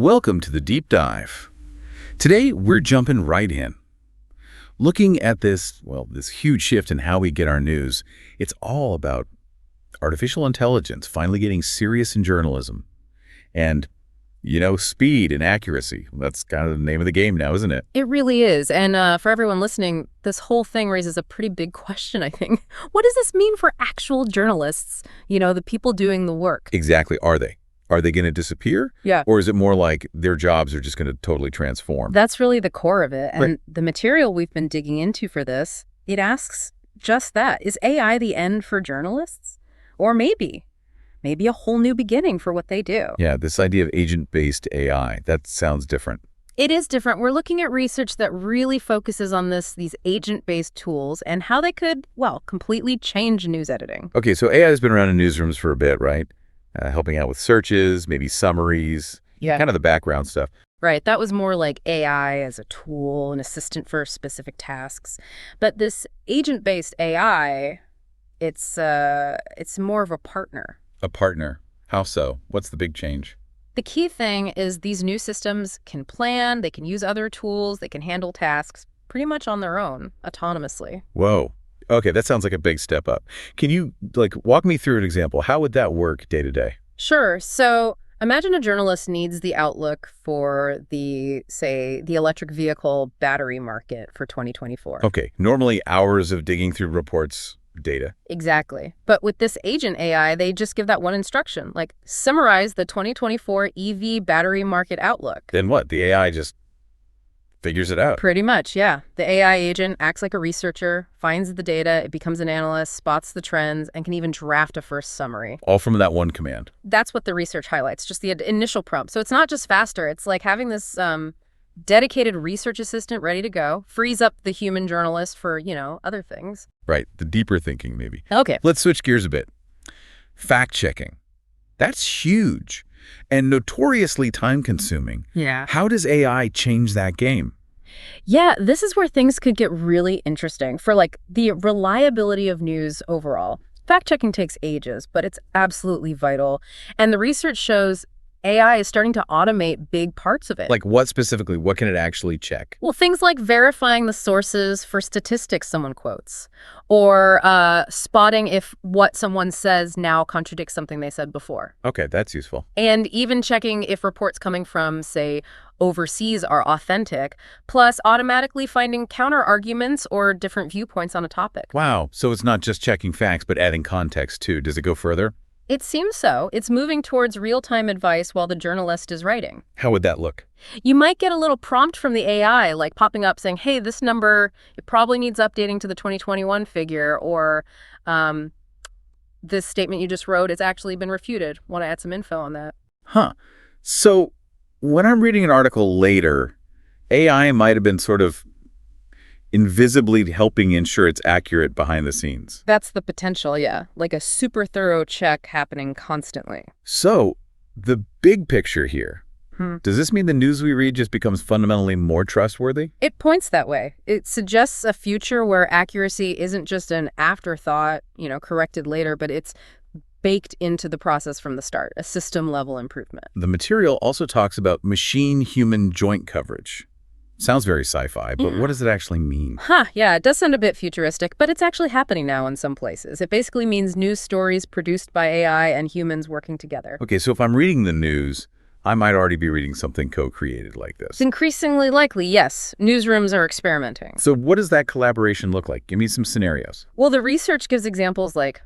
Welcome to the deep dive. Today, we're jumping right in. Looking at this huge shift in how we get our news, it's all about artificial intelligence finally getting serious in journalism. And, speed and accuracy. That's kind of the name of the game now, isn't it? It really is. And for everyone listening, this whole thing raises a pretty big question, I think. What does this mean for actual journalists, the people doing the work? Exactly. Are they? Are they going to disappear? Yeah. Or is it more like their jobs are just going to totally transform? That's really the core of it. And Right. the material we've been digging into for this, it asks just that. Is AI the end for journalists? Or maybe a whole new beginning for what they do. Yeah, this idea of agent-based AI, that sounds different. It is different. We're looking at research that really focuses on these agent-based tools and how they could, completely change news editing. Okay, so AI has been around in newsrooms for a bit, right? Helping out with searches, maybe summaries, kind of the background stuff. Right, that was more like AI as a tool, an assistant for specific tasks. But this agent-based AI, it's more of a partner. A partner. How so? What's the big change? The key thing is these new systems can plan, they can use other tools, they can handle tasks pretty much on their own, autonomously. Whoa. Okay, that sounds like a big step up. Can you, walk me through an example? How would that work day to day? Sure. So imagine a journalist needs the outlook for the electric vehicle battery market for 2024. Okay, normally hours of digging through reports, data. Exactly. But with this agent AI, they just give that one instruction, like summarize the 2024 EV battery market outlook. Then what? The AI just figures it out. Pretty much, yeah. The AI agent acts like a researcher, finds the data, it becomes an analyst, spots the trends, and can even draft a first summary. All from that one command. That's what the research highlights, just the initial prompt. So it's not just faster, it's like having this dedicated research assistant ready to go, frees up the human journalist for, other things. Right, the deeper thinking maybe. Okay. Let's switch gears a bit. Fact-checking. That's huge and notoriously time-consuming. Yeah. How does AI change that game? Yeah, this is where things could get really interesting for the reliability of news overall. Fact-checking takes ages, but it's absolutely vital. And the research shows AI is starting to automate big parts of it. Like what specifically? What can it actually check? Well, things like verifying the sources for statistics someone quotes, or spotting if what someone says now contradicts something they said before. Okay, that's useful. And even checking if reports coming from, say, overseas are authentic, plus automatically finding counter-arguments or different viewpoints on a topic. Wow, so it's not just checking facts, but adding context too. Does it go further? It seems so. It's moving towards real-time advice while the journalist is writing. How would that look? You might get a little prompt from the AI, like popping up saying, hey, this number, it probably needs updating to the 2021 figure, or this statement you just wrote, it's actually been refuted. Want to add some info on that? Huh. So when I'm reading an article later, AI might have been sort of invisibly helping ensure it's accurate behind the scenes. That's the potential, yeah. Like a super thorough check happening constantly. So the big picture here, does this mean the news we read just becomes fundamentally more trustworthy? It points that way. It suggests a future where accuracy isn't just an afterthought, corrected later, but it's baked into the process from the start, a system-level improvement. The material also talks about machine-human joint coverage. Sounds very sci-fi, but what does it actually mean? Yeah, it does sound a bit futuristic, but it's actually happening now in some places. It basically means news stories produced by AI and humans working together. Okay, so if I'm reading the news, I might already be reading something co-created like this. It's increasingly likely, yes. Newsrooms are experimenting. So what does that collaboration look like? Give me some scenarios. Well, the research gives examples like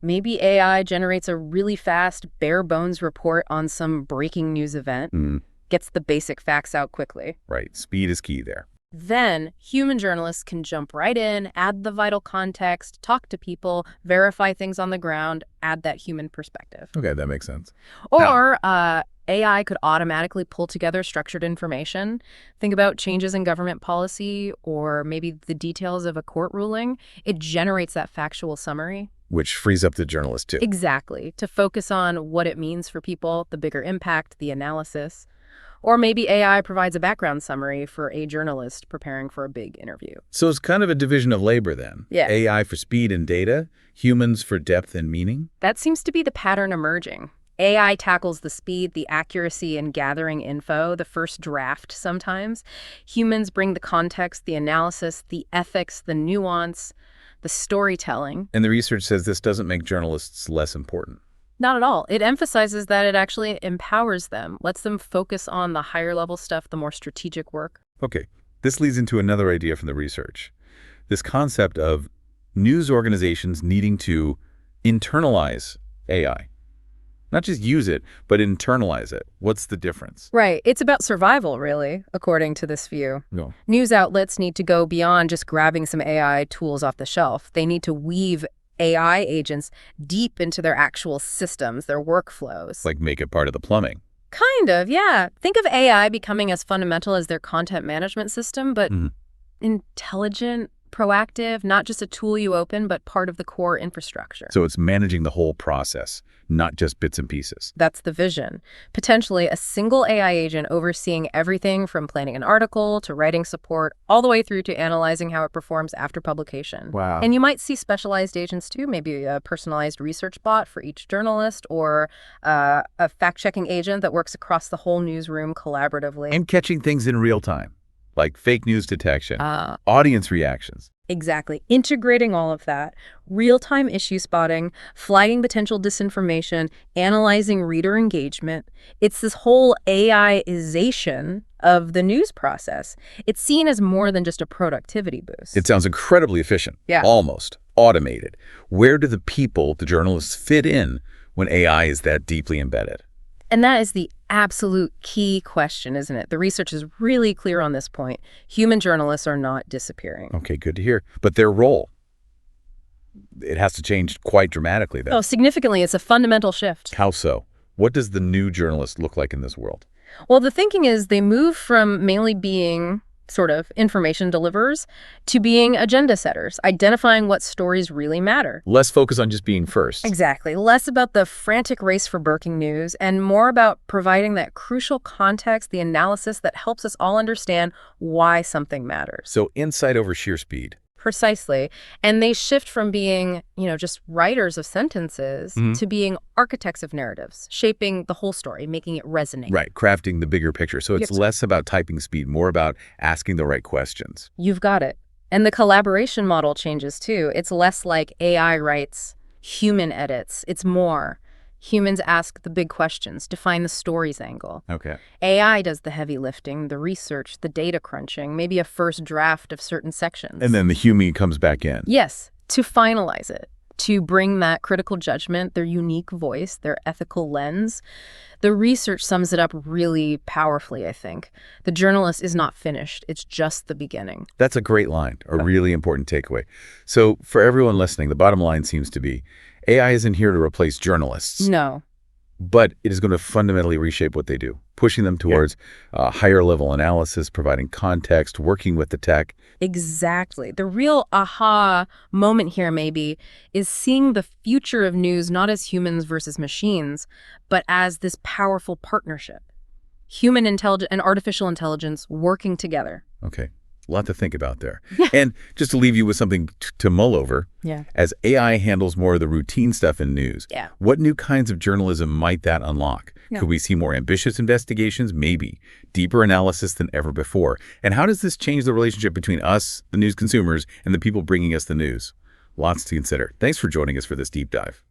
maybe AI generates a really fast, bare-bones report on some breaking news event. Gets the basic facts out quickly. Right. Speed is key there. Then human journalists can jump right in, add the vital context, talk to people, verify things on the ground, add that human perspective. Okay, that makes sense. Or AI could automatically pull together structured information. Think about changes in government policy or maybe the details of a court ruling. It generates that factual summary. Which frees up the journalist too. Exactly. To focus on what it means for people, the bigger impact, the analysis. Or maybe AI provides a background summary for a journalist preparing for a big interview. So it's kind of a division of labor then. Yeah. AI for speed and data, humans for depth and meaning. That seems to be the pattern emerging. AI tackles the speed, the accuracy in gathering info, the first draft sometimes. Humans bring the context, the analysis, the ethics, the nuance, the storytelling. And the research says this doesn't make journalists less important. Not at all. It emphasizes that it actually empowers them, lets them focus on the higher level stuff, the more strategic work. Okay, this leads into another idea from the research. This concept of news organizations needing to internalize AI. Not just use it, but internalize it. What's the difference? Right. It's about survival, really, according to this view. No. News outlets need to go beyond just grabbing some AI tools off the shelf. They need to weave AI agents deep into their actual systems, their workflows. Like make it part of the plumbing. Kind of, yeah. Think of AI becoming as fundamental as their content management system, but intelligent, proactive, not just a tool you open, but part of the core infrastructure. So it's managing the whole process, not just bits and pieces. That's the vision. Potentially a single AI agent overseeing everything from planning an article to writing support, all the way through to analyzing how it performs after publication. Wow. And you might see specialized agents too, maybe a personalized research bot for each journalist or a fact-checking agent that works across the whole newsroom collaboratively. And catching things in real time, like fake news detection, audience reactions. Exactly. Integrating all of that, real-time issue spotting, flagging potential disinformation, analyzing reader engagement. It's this whole AIization of the news process. It's seen as more than just a productivity boost. It sounds incredibly efficient, almost automated. Where do the people, the journalists, fit in when AI is that deeply embedded? And that is the absolute key question, isn't it? The research is really clear on this point. Human journalists are not disappearing. Okay, good to hear. But their role, it has to change quite dramatically then. Oh, significantly. It's a fundamental shift. How so? What does the new journalist look like in this world? Well, the thinking is they move from mainly being sort of information deliverers to being agenda setters, identifying what stories really matter. Less focus on just being first. Exactly. Less about the frantic race for breaking news and more about providing that crucial context, the analysis that helps us all understand why something matters. So insight over sheer speed. Precisely. And they shift from being, just writers of sentences to being architects of narratives, shaping the whole story, making it resonate. Right, crafting the bigger picture. So it's less about typing speed, more about asking the right questions. You've got it. And the collaboration model changes too. It's less like AI writes, human edits. It's more. Humans ask the big questions, define the story's angle. Okay. AI does the heavy lifting, the research, the data crunching, maybe a first draft of certain sections. And then the human comes back in. Yes, to finalize it, to bring that critical judgment, their unique voice, their ethical lens. The research sums it up really powerfully, I think. The journalist is not finished. It's just the beginning. That's a great line, a really important takeaway. So for everyone listening, the bottom line seems to be AI isn't here to replace journalists. No. But it is going to fundamentally reshape what they do, pushing them towards higher level analysis, providing context, working with the tech. Exactly. The real aha moment here maybe is seeing the future of news not as humans versus machines, but as this powerful partnership. Human intelligence and artificial intelligence working together. Okay. A lot to think about there. And just to leave you with something to mull over, as AI handles more of the routine stuff in news, what new kinds of journalism might that unlock? Could we see more ambitious investigations? Maybe. Deeper analysis than ever before. And how does this change the relationship between us, the news consumers, and the people bringing us the news? Lots to consider. Thanks for joining us for this deep dive.